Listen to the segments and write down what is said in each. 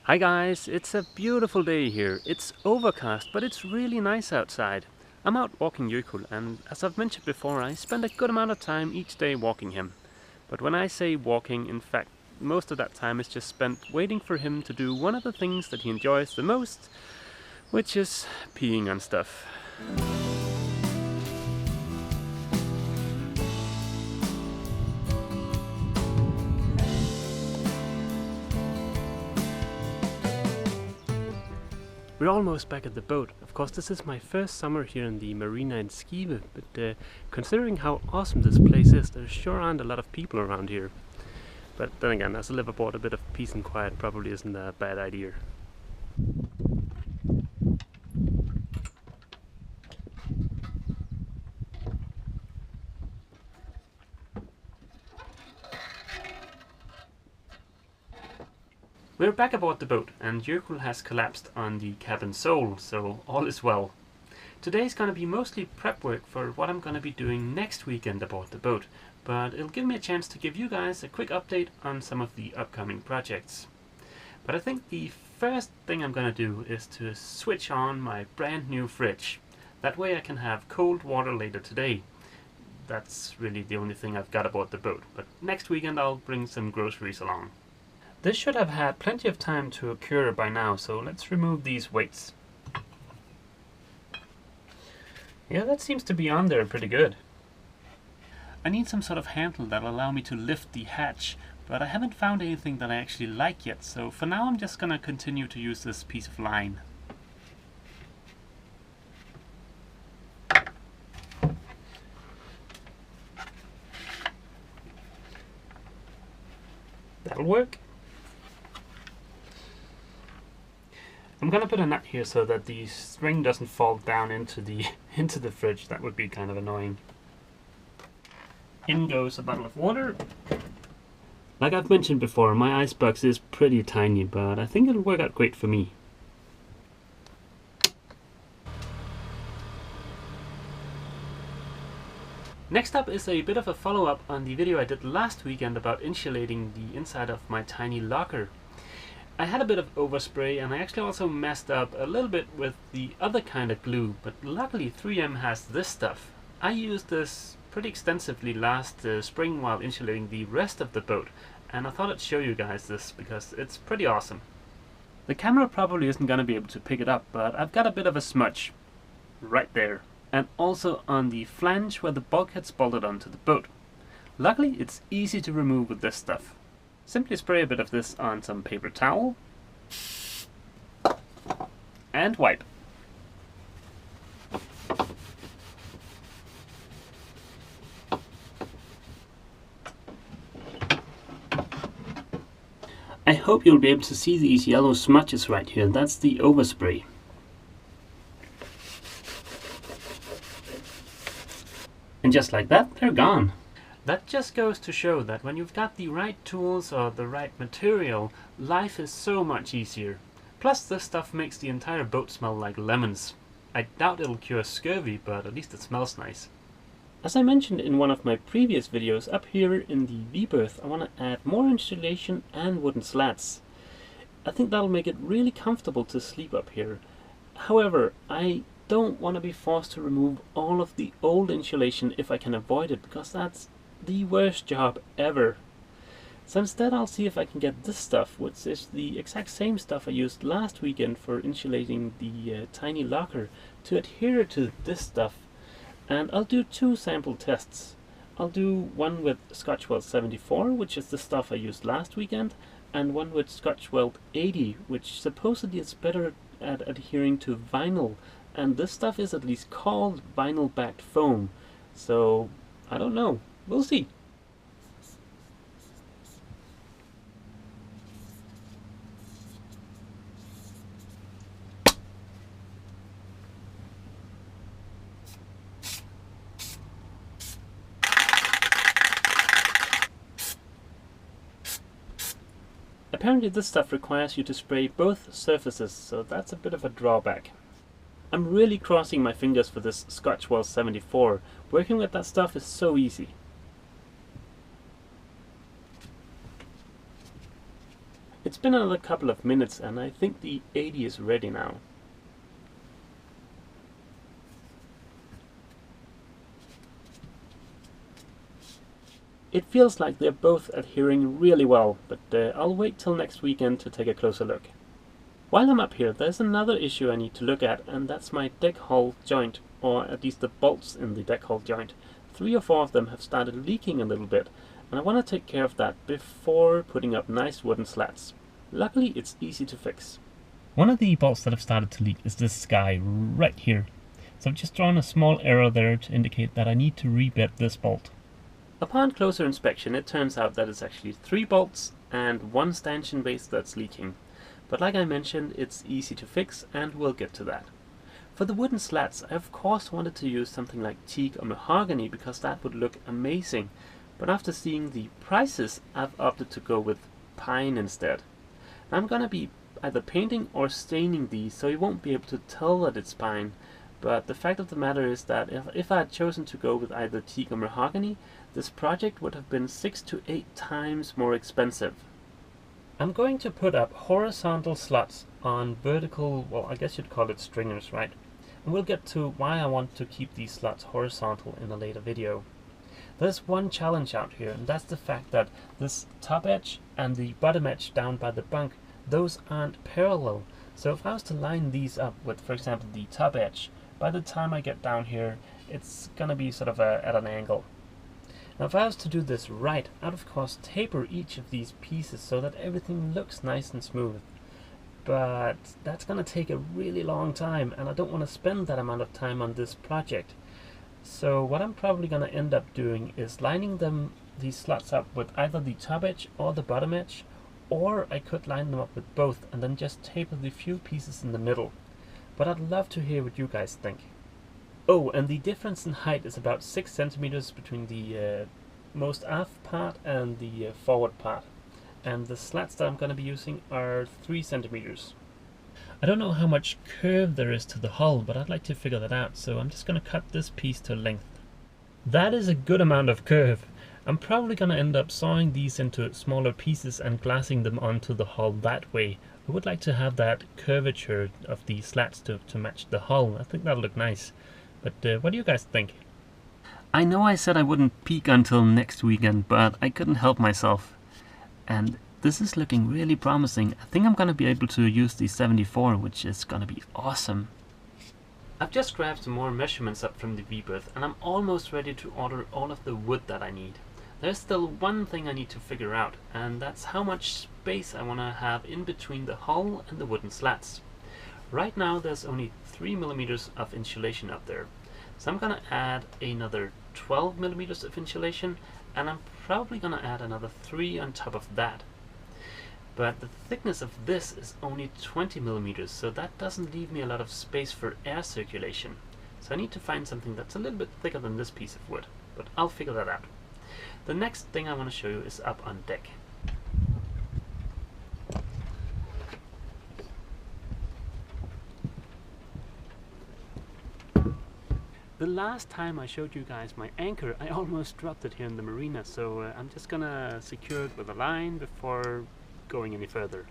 Hi guys, it's a beautiful day here. It's overcast, but it's really nice outside. I'm out walking Jökull, and as I've mentioned before, I spend a good amount of time each day walking him. But when I say walking, in fact, most of that time is just spent waiting for him to do one of the things that he enjoys the most, which is peeing on stuff. We're almost back at the boat. Of course, this is my first summer here in the marina in Skive, but considering how awesome this place is, there sure aren't a lot of people around here. But then again, as I live aboard, a bit of peace and quiet probably isn't a bad idea. We're back aboard the boat, and Jökull has collapsed on the cabin sole, so all is well. Today's gonna be mostly prep work for what I'm gonna be doing next weekend aboard the boat, but it'll give me a chance to give you guys a quick update on some of the upcoming projects. But I think the first thing I'm gonna do is to switch on my brand new fridge. That way I can have cold water later today. That's really the only thing I've got aboard the boat, but next weekend I'll bring some groceries along. This should have had plenty of time to occur by now, so let's remove these weights. Yeah, that seems to be on there pretty good. I need some sort of handle that'll allow me to lift the hatch, but I haven't found anything that I actually like yet, so for now I'm just gonna continue to use this piece of line. That'll work. I'm gonna put a nut here so that the string doesn't fall down into the fridge. That would be kind of annoying. In goes a bottle of water. Like I've mentioned before, my icebox is pretty tiny, but I think it'll work out great for me. Next up is a bit of a follow-up on the video I did last weekend about insulating the inside of my tiny locker. I had a bit of overspray, and I actually also messed up a little bit with the other kind of glue, but luckily 3M has this stuff. I used this pretty extensively last spring while insulating the rest of the boat, and I thought I'd show you guys this because it's pretty awesome. The camera probably isn't going to be able to pick it up, but I've got a bit of a smudge right there, and also on the flange where the bulkhead's bolted onto the boat. Luckily it's easy to remove with this stuff. Simply spray a bit of this on some paper towel and wipe. I hope you'll be able to see these yellow smudges right here. That's the overspray. And just like that, they're gone. That just goes to show that when you've got the right tools or the right material, life is so much easier. Plus this stuff makes the entire boat smell like lemons. I doubt it'll cure scurvy, but at least it smells nice. As I mentioned in one of my previous videos, up here in the V-berth I want to add more insulation and wooden slats. I think that'll make it really comfortable to sleep up here. However, I don't want to be forced to remove all of the old insulation if I can avoid it, because that's the worst job ever. So instead I'll see if I can get this stuff, which is the exact same stuff I used last weekend for insulating the tiny locker, to adhere to this stuff. And I'll do two sample tests. I'll do one with Scotch-Weld 74, which is the stuff I used last weekend, and one with Scotch-Weld 80, which supposedly is better at adhering to vinyl, and this stuff is at least called vinyl-backed foam. So I don't know. We'll see. Apparently this stuff requires you to spray both surfaces, so that's a bit of a drawback. I'm really crossing my fingers for this Scotch-Weld 74. Working with that stuff is so easy. It's been another couple of minutes and I think the 80 is ready now. It feels like they're both adhering really well, but I'll wait till next weekend to take a closer look. While I'm up here, there's another issue I need to look at, and that's my deck hull joint, or at least the bolts in the deck hull joint. 3 or 4 of them have started leaking a little bit, and I want to take care of that before putting up nice wooden slats. Luckily, it's easy to fix. One of the bolts that have started to leak is this guy right here. So I've just drawn a small arrow there to indicate that I need to rebit this bolt. Upon closer inspection, it turns out that it's actually 3 bolts and 1 stanchion base that's leaking. But like I mentioned, it's easy to fix, and we'll get to that. For the wooden slats, I of course wanted to use something like teak or mahogany because that would look amazing. But after seeing the prices, I've opted to go with pine instead. I'm gonna be either painting or staining these, so you won't be able to tell that it's pine. But the fact of the matter is that if I had chosen to go with either teak or mahogany, this project would have been 6 to 8 times more expensive. I'm going to put up horizontal slots on vertical, well, I guess you'd call it stringers, right? And we'll get to why I want to keep these slots horizontal in a later video. There's one challenge out here, and that's the fact that this top edge and the bottom edge down by the bunk, those aren't parallel. So if I was to line these up with, for example, the top edge, by the time I get down here, it's gonna be sort of at an angle. Now if I was to do this right, I'd of course taper each of these pieces so that everything looks nice and smooth. But that's gonna take a really long time, and I don't want to spend that amount of time on this project. So what I'm probably gonna end up doing is lining these slots up with either the top edge or the bottom edge, or I could line them up with both and then just taper the few pieces in the middle. But I'd love to hear what you guys think. Oh, and the difference in height is about 6 centimeters between the most aft part and the forward part. And the slats that I'm going to be using are 3 centimeters. I don't know how much curve there is to the hull, but I'd like to figure that out, so I'm just going to cut this piece to length. That is a good amount of curve. I'm probably going to end up sawing these into smaller pieces and glassing them onto the hull that way. I would like to have that curvature of the slats to match the hull. I think that'll look nice. But what do you guys think? I know I said I wouldn't peek until next weekend, but I couldn't help myself. And this is looking really promising. I think I'm going to be able to use the 74, which is going to be awesome. I've just grabbed some more measurements up from the V-berth, and I'm almost ready to order all of the wood that I need. There's still one thing I need to figure out, and that's how much space I want to have in between the hull and the wooden slats. Right now there's only 3 millimeters of insulation up there, so I'm gonna add another 12 millimeters of insulation, and I'm probably gonna add another 3 on top of that. But the thickness of this is only 20 millimeters, so that doesn't leave me a lot of space for air circulation. So I need to find something that's a little bit thicker than this piece of wood, but I'll figure that out. The next thing I want to show you is up on deck. The last time I showed you guys my anchor, I almost dropped it here in the marina, so I'm just gonna secure it with a line before going any further.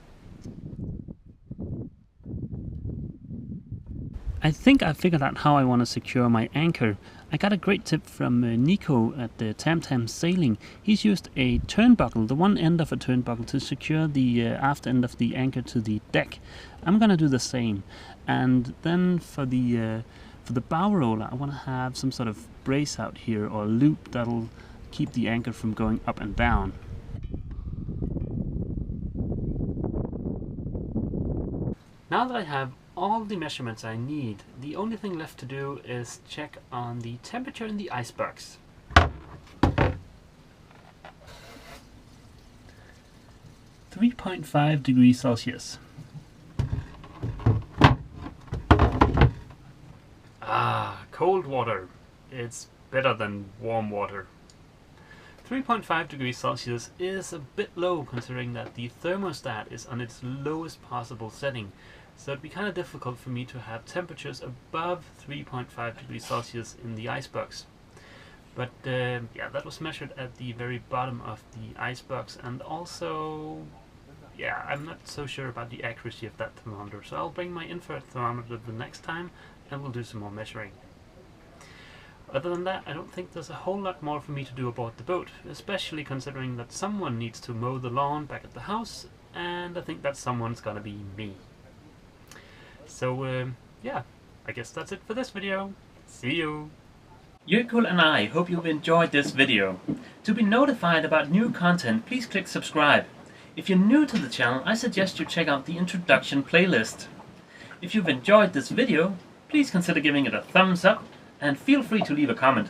I think I figured out how I want to secure my anchor. I got a great tip from Nico at the Tam Sailing. He's used a turnbuckle, the one end of a turnbuckle, to secure the aft end of the anchor to the deck. I'm gonna do the same, and then for the bow roller, I want to have some sort of brace out here or loop that'll keep the anchor from going up and down. Now that I have all the measurements I need, the only thing left to do is check on the temperature in the icebox. 3.5 degrees Celsius. Cold water. It's better than warm water. 3.5 degrees Celsius is a bit low considering that the thermostat is on its lowest possible setting, so it'd be kind of difficult for me to have temperatures above 3.5 degrees Celsius in the icebox. But yeah, that was measured at the very bottom of the icebox, and also yeah, I'm not so sure about the accuracy of that thermometer, so I'll bring my infrared thermometer the next time and we'll do some more measuring. Other than that, I don't think there's a whole lot more for me to do aboard the boat, especially considering that someone needs to mow the lawn back at the house, and I think that someone's gonna be me. So, yeah, I guess that's it for this video. See you! Jökull and I hope you've enjoyed this video. To be notified about new content, please click subscribe. If you're new to the channel, I suggest you check out the introduction playlist. If you've enjoyed this video, please consider giving it a thumbs up and feel free to leave a comment.